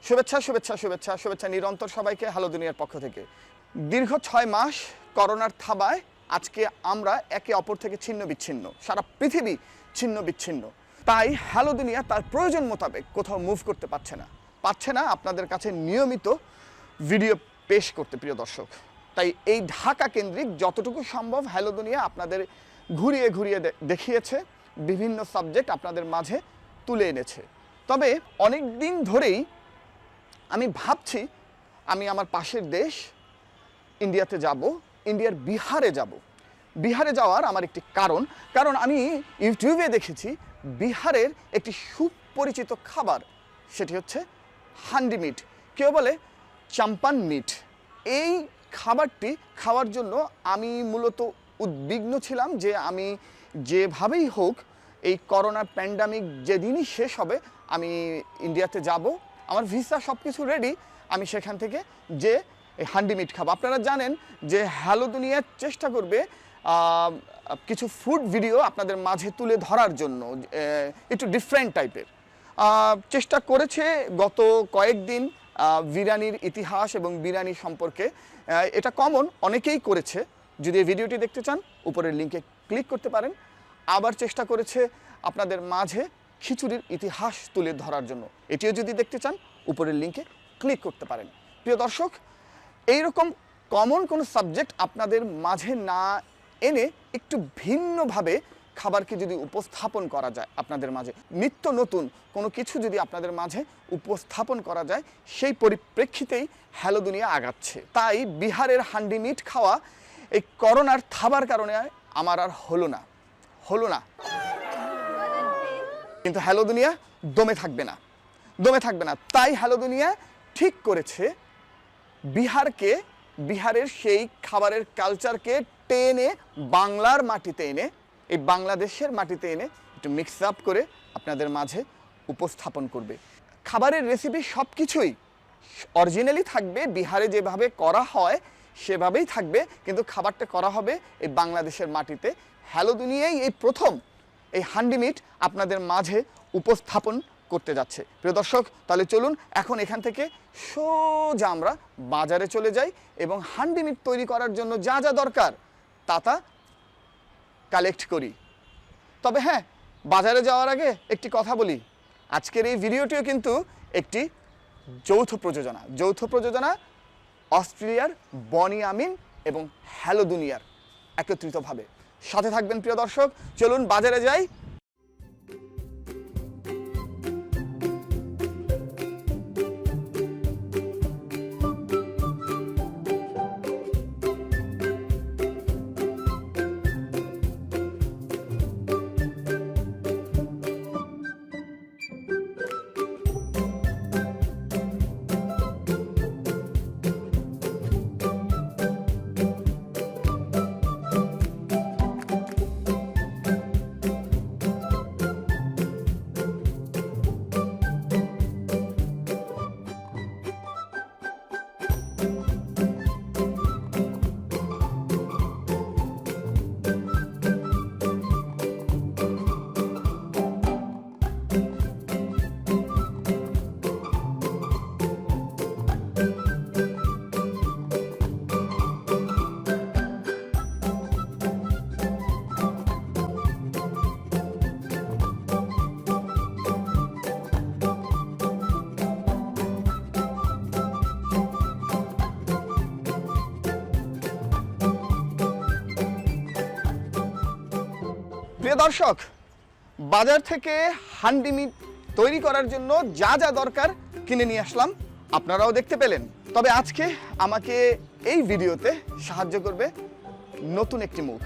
শুভেচ্ছা শুভেচ্ছা শুভেচ্ছা শুভেচ্ছা নিরন্তর সবাইকে হ্যালো দুনিয়ার পক্ষ থেকে। দীর্ঘ 6 মাস করোনার থাবায় আজকে আমরা একে অপর থেকে ছিন্ন বিচ্ছিন্ন, সারা পৃথিবী ছিন্ন বিচ্ছিন্ন। তাই হ্যালো দুনিয়া তার প্রয়োজন মোতাবেক কোথাও মুভ করতে পারছে না আপনাদের কাছে নিয়মিত ভিডিও পেশ করতে, প্রিয় দর্শক। তাই এই ঢাকা কেন্দ্রিক যতটুকু সম্ভব হ্যালো দুনিয়া আপনাদের ঘুরিয়ে ঘুরিয়ে দেখিয়েছে, বিভিন্ন সাবজেক্ট আপনাদের মাঝে তুলে এনেছে। তবে অনেক দিন ধরেই আমি ভাবছি আমি আমার পাশের দেশ ইন্ডিয়াতে যাব, ইন্ডিয়ার বিহারে যাওয়ার আমার একটি কারণ আমি ইউটিউবে দেখেছি বিহারের একটি সুপরিচিত খাবার, সেটি হচ্ছে হান্ডি মিট, কেউ বলে চাম্পান মিট। এই খাবারটি খাওয়ার জন্য আমি মূলত উদ্বিগ্ন ছিলাম যে আমি যেভাবেই হোক এই করোনা প্যান্ডামিক যেদিনই শেষ হবে আমি ইন্ডিয়াতে যাব, আমার ভিসা সব কিছু রেডি, আমি সেখান থেকে যে এই হান্ডি মিট খাবো। আপনারা জানেন যে হ্যালো দুনিয়া চেষ্টা করবে কিছু ফুড ভিডিও আপনাদের মাঝে তুলে ধরার জন্য, একটু ডিফারেন্ট টাইপের চেষ্টা করেছে গত কয়েকদিন। বিরিয়ানির ইতিহাস এবং বিরিয়ানি সম্পর্কে এটা কমন, অনেকেই করেছে। যদি এই ভিডিওটি দেখতে চান উপরের লিঙ্কে ক্লিক করতে পারেন। আবার চেষ্টা করেছে আপনাদের মাঝে খিচুড়ির ইতিহাস তুলে ধরার জন্য, এটিও যদি দেখতে চান উপরের লিঙ্কে ক্লিক করতে পারেন। প্রিয় দর্শক, এইরকম কমন কোনো সাবজেক্ট আপনাদের মাঝে না এনে একটু ভিন্নভাবে খাবারকে যদি উপস্থাপন করা যায়, আপনাদের মাঝে নিত্য নতুন কোনো কিছু যদি আপনাদের মাঝে উপস্থাপন করা যায়, সেই পরিপ্রেক্ষিতেই হ্যালো দুনিয়া আগাচ্ছে। তাই বিহারের হান্ডি মিট খাওয়া এই করোনার থাবার কারণে আমার আর হলো না। কিন্তু হ্যালো দুনিয়া দমে থাকবে না। তাই হ্যালো দুনিয়া ঠিক করেছে বিহারের সেই খাবারের কালচারকে টেনে বাংলার মাটিতে এনে, এই বাংলাদেশের মাটিতে এনে একটু মিক্স আপ করে আপনাদের মাঝে উপস্থাপন করবে। খাবারের রেসিপি সব কিছুই অরিজিনালি থাকবে, বিহারে যেভাবে করা হয় সেভাবেই থাকবে, কিন্তু খাবারটা করা হবে এই বাংলাদেশের মাটিতে। হ্যালো দুনিয়াই এই প্রথম এই হান্ডি মিট আপনাদের মাঝে উপস্থাপন করতে যাচ্ছে। প্রিয় দর্শক, তাহলে চলুন এখন এখান থেকে সোজা আমরা বাজারে চলে যাই এবং হান্ডি মিট তৈরি করার জন্য যা যা দরকার তা কালেক্ট করি। তবে হ্যাঁ, বাজারে যাওয়ার আগে একটি কথা বলি, আজকের এই ভিডিওটিও কিন্তু একটি যৌথ প্রযোজনা অস্ট্রেলিয়ার বনি, আমিন এবং হ্যালো দুনিয়ার একত্রিতভাবে। সাথে থাকবেন প্রিয় দর্শক, চলুন বাজারে যাই। প্রিয় দর্শক, বাজার থেকে হান্ডি মিট তৈরি করার জন্য যা যা দরকার কিনে নিয়ে আসলাম, আপনারাও দেখতে পেলেন। তবে আজকে আমাকে এই ভিডিওতে সাহায্য করবে নতুন একটি মুখ।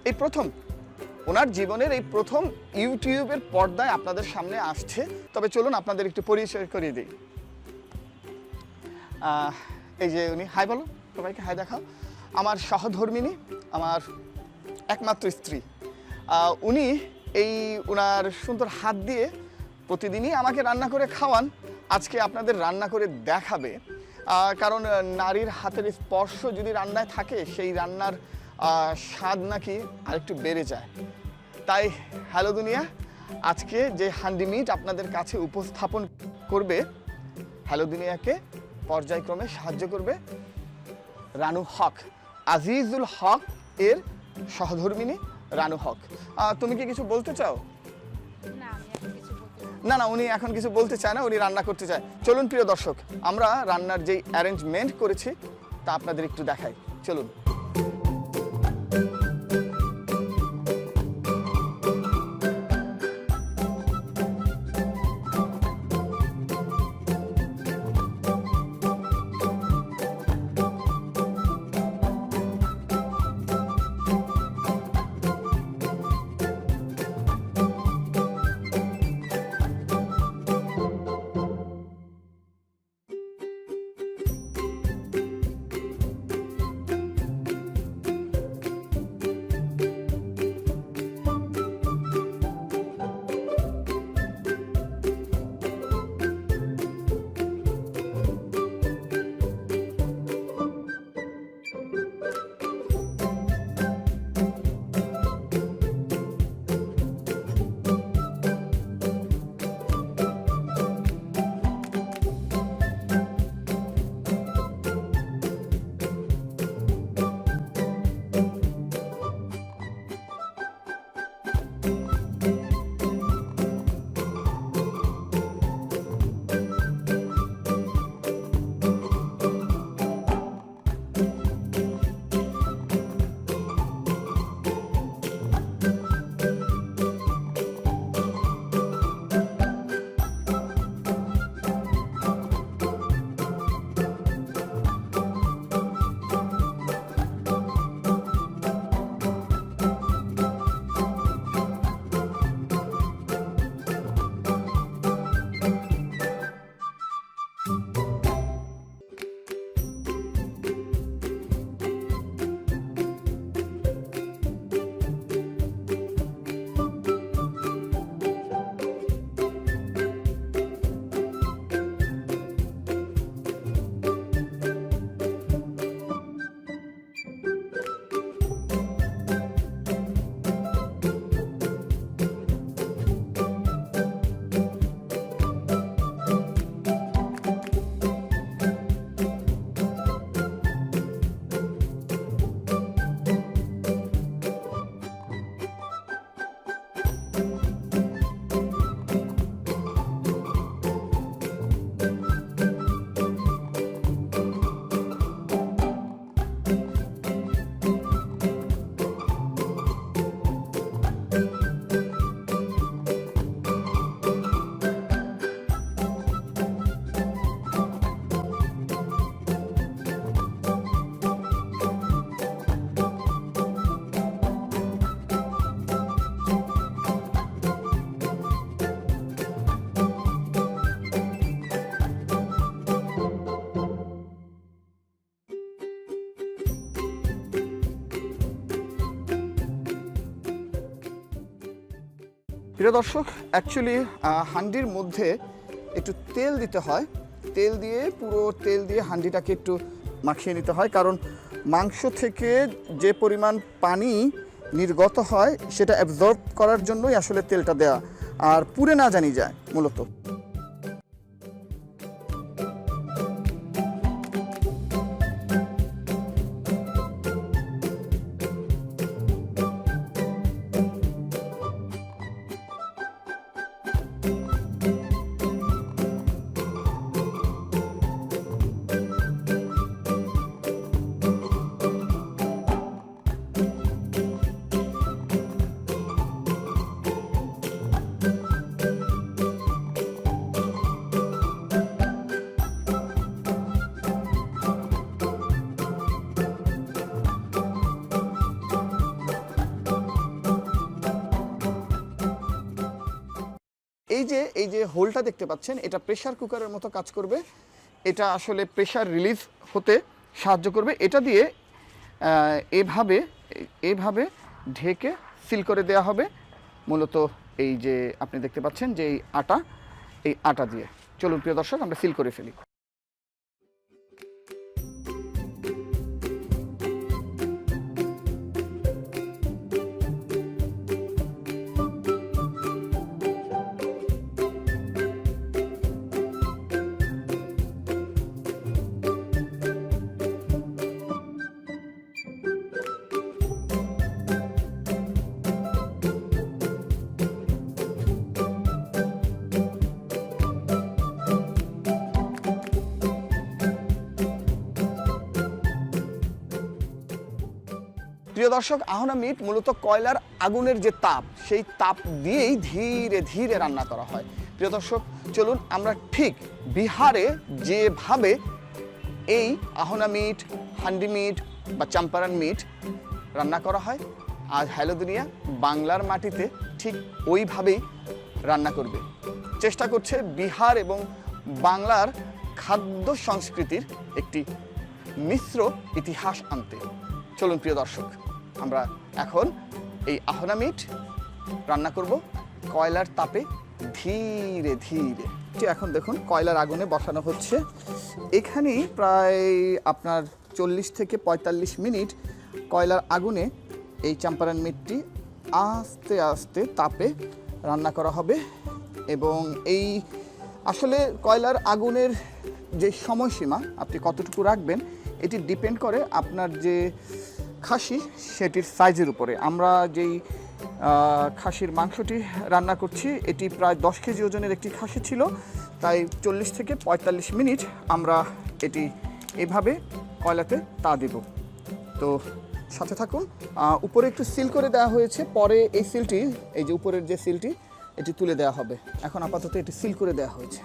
এই প্রথম ওনার জীবনের এই প্রথম ইউটিউবের পর্দায় আপনাদের সামনে আসছে। তবে চলুন আপনাদের একটু পরিচয় করিয়ে দিই। এই যে উনি, হাই বলো সবাইকে, হাই দেখাও। আমার সহধর্মিনী, আমার একমাত্র স্ত্রী। উনি এই ওনার সুন্দর হাত দিয়ে প্রতিদিনই আমাকে রান্না করে খাওয়ান। আজকে আপনাদের রান্না করে দেখাবে, কারণ নারীর হাতের স্পর্শ যদি রান্নায় থাকে সেই রান্নার স্বাদ নাকি আরেকটু বেড়ে যায়। তাই হ্যালো দুনিয়া আজকে যে হান্ডি মিট আপনাদের কাছে উপস্থাপন করবে হ্যালো দুনিয়াকে পর্যায়ক্রমে সাহায্য করবে রানু হক, আজিজুল হক এর সহধর্মিনী রানু হক। তুমি কি কিছু বলতে চাও? না না, উনি এখন কিছু বলতে চায় না, উনি রান্না করতে চায়। চলুন প্রিয় দর্শক, আমরা রান্নার যেই অ্যারেঞ্জমেন্ট করেছি তা আপনাদের একটু দেখাই, চলুন। প্রিয় দর্শক, অ্যাকচুয়ালি হান্ডির মধ্যে একটু তেল দিতে হয়, তেল দিয়ে হান্ডিটাকে একটু মাখিয়ে নিতে হয়, কারণ মাংস থেকে যে পরিমাণ পানি নির্গত হয় সেটা অ্যাবজর্ব করার জন্যই আসলে তেলটা দেওয়া, আর পুড়ে না জানি যায় মূলত। এই যে হোলটা দেখতে পাচ্ছেন, এটা প্রেসার কুকারের মতো কাজ করবে, এটা আসলে প্রেসার রিলিজ হতে সাহায্য করবে। এটা দিয়ে এভাবে ঢেকে সিল করে দেওয়া হবে মূলত। এই যে আপনি দেখতে পাচ্ছেন যে এই আটা দিয়ে। চলুন প্রিয় দর্শক, আমরা সিল করে ফেলি। প্রিয় দর্শক, আহনা মিট মূলত কয়লার আগুনের যে তাপ, সেই তাপ দিয়েই ধীরে ধীরে রান্না করা হয়। প্রিয় দর্শক, চলুন আমরা ঠিক বিহারে যেভাবে এই আহনা মিট, হান্ডি মিট বা চাম্পারান মিট রান্না করা হয়, আজ হ্যালো দুনিয়া বাংলার মাটিতে ঠিক ওইভাবেই রান্না করবে। চেষ্টা করছে বিহার এবং বাংলার খাদ্য সংস্কৃতির একটি মিশ্র ইতিহাস আনতে। চলুন প্রিয় দর্শক, আমরা এখন এই আহনা মিট রান্না করব কয়লার তাপে ধীরে ধীরে। এখন দেখুন কয়লার আগুনে বসানো হচ্ছে। এখানেই প্রায় আপনার 40 থেকে 45 মিনিট কয়লার আগুনে এই চাম্পারান মিটটি আস্তে আস্তে তাপে রান্না করা হবে। এবং এই আসলে কয়লার আগুনের যে সময়সীমা আপনি কতটুকু রাখবেন এটি ডিপেন্ড করে আপনার যে খাসি সেটির সাইজের উপরে। আমরা যেই খাসির মাংসটি রান্না করছি এটি প্রায় 10 কেজি ওজনের একটি খাসি ছিল, তাই 40 থেকে 45 মিনিট আমরা এটি এভাবে কয়লাতে তা দেব। তো সাথে থাকুন। উপরে একটু সিল করে দেওয়া হয়েছে, পরে এই সিলটি, এই যে উপরের যে সিলটি, এটি তুলে দেওয়া হবে। এখন আপাতত এটি সিল করে দেওয়া হয়েছে।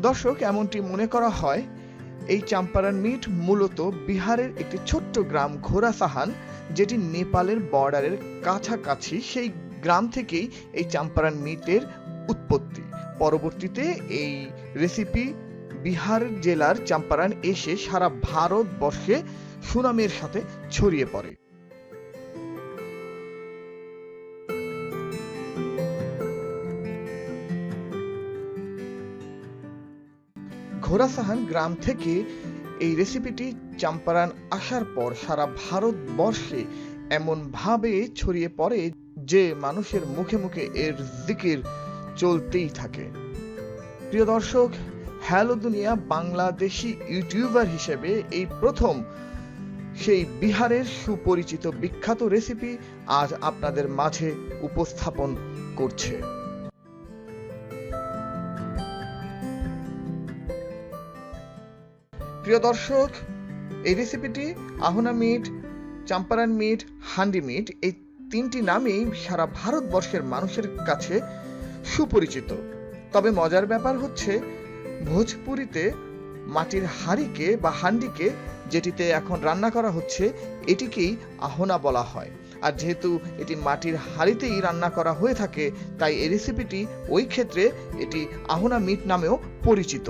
দর্শক, এমনটি মনে করা হয় এই চাম্পারান মিট মূলত বিহারের একটি ছোট্ট গ্রাম ঘোড়াসাহান, যেটি নেপালের বর্ডারের কাছাকাছি, সেই গ্রাম থেকেই এই চাম্পারান মিটের উৎপত্তি। পরবর্তীতে এই রেসিপি বিহার জেলার চাম্পারান এসে সারা ভারতবর্ষে সুনামের সাথে ছড়িয়ে পড়ে। ঘোড়াসাহান গ্রাম থেকে এই রেসিপিটি চাম্পারান আসার পর সারা ভারতবর্ষে এমনভাবে ছড়িয়ে পড়ে যে মানুষের মুখে মুখে এর জিকির চলতেই থাকে। প্রিয় দর্শক, হ্যালো দুনিয়া বাংলাদেশি ইউটিউবার হিসেবে এই প্রথম সেই বিহারের সুপরিচিত বিখ্যাত রেসিপি আজ আপনাদের মাঝে উপস্থাপন করছে। প্রিয় দর্শক, এই রেসিপিটি Ahuna meat, Champaran meat, handi meat, এই তিনটি নামেই সারা ভারতবর্ষের মানুষের কাছে সুপরিচিত। তবে মজার ব্যাপার হচ্ছে, ভোজপুরিতে মাটির হাঁড়িকে বা হান্ডিকে যেটিতে এখন রান্না করা হচ্ছে এটিকেই আহনা বলা হয়। আর যেহেতু এটি মাটির হাঁড়িতেই রান্না করা হয়ে থাকে, তাই এই রেসিপিটি ওই ক্ষেত্রে এটি আহনা মিট নামেও পরিচিত।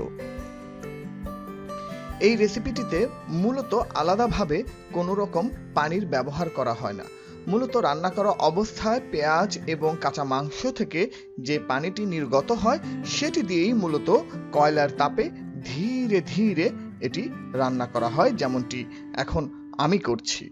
এই রেসিপিটিতে মূলত আলাদাভাবে কোনো রকম পানির ব্যবহার করা হয় না। মূলত রান্না করা অবস্থায় পেঁয়াজ এবং কাঁচা মাংস থেকে যে পানিটি নির্গত হয় সেটি দিয়েই মূলত কয়লার তাপে ধীরে ধীরে এটি রান্না করা হয়, যেমনটি এখন আমি করছি।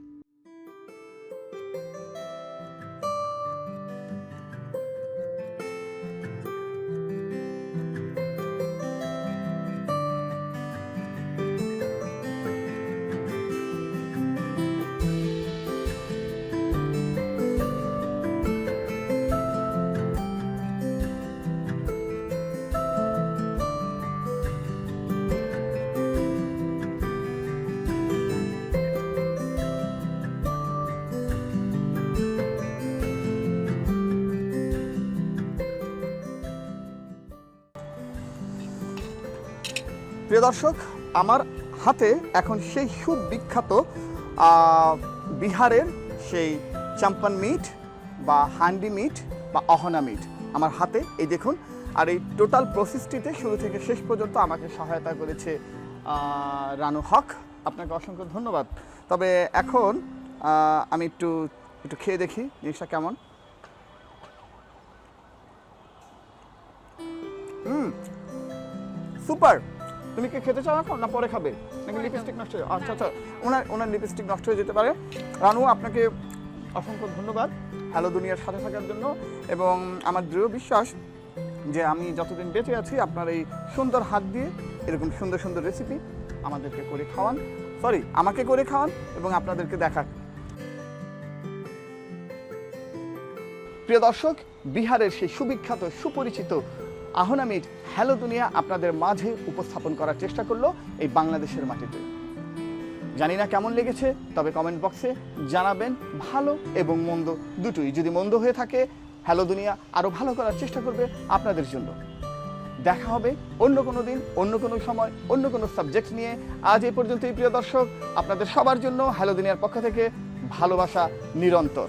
প্রিয় দর্শক, আমার হাতে এখন সেই সুবিখ্যাত বিহারের সেই চাম্পান মিট বা হান্ডি মিট বা অহনা মিট আমার হাতে, এই দেখুন। আর এই টোটাল প্রসেসটিতে শুরু থেকে শেষ পর্যন্ত আমাকে সহায়তা করেছে রানু হক, আপনাকে অসংখ্য ধন্যবাদ। তবে এখন আমি একটু খেয়ে দেখি জিনিসটা কেমন। সুপার। তুমি কি খেতে চাও এখন না পরে খাবে, নাকি লিপস্টিক নষ্ট হয়ে? আচ্ছা আচ্ছা, ওনার লিপস্টিক নষ্ট হয়ে যেতে পারে। রানু, আপনাকে অসংখ্য ধন্যবাদ হ্যালো দুনিয়ার সাথে থাকার জন্য, এবং আমার দৃঢ় বিশ্বাস যে আমি যতদিন বেঁচে আছি আপনার এই সুন্দর হাত দিয়ে এরকম সুন্দর সুন্দর রেসিপি আমাদেরকে করে খাওয়ান, আমাকে করে খাওয়ান এবং আপনাদেরকে দেখান। প্রিয় দর্শক, বিহারের সেই সুবিখ্যাত সুপরিচিত আহনামির হ্যালো দুনিয়া আপনাদের মাঝে উপস্থাপন করার চেষ্টা করলো এই বাংলাদেশের মাটিতে। জানি না কেমন লেগেছে, তবে কমেন্ট বক্সে জানাবেন ভালো এবং মন্দ দুটোই। যদি মন্দ হয়ে থাকে হ্যালো দুনিয়া আরও ভালো করার চেষ্টা করবে আপনাদের জন্য। দেখা হবে অন্য কোনো দিন, অন্য কোনো সময়, অন্য কোনো সাবজেক্ট নিয়ে। আজ এই পর্যন্তই প্রিয় দর্শক, আপনাদের সবার জন্য হ্যালো দুনিয়ার পক্ষ থেকে ভালোবাসা নিরন্তর।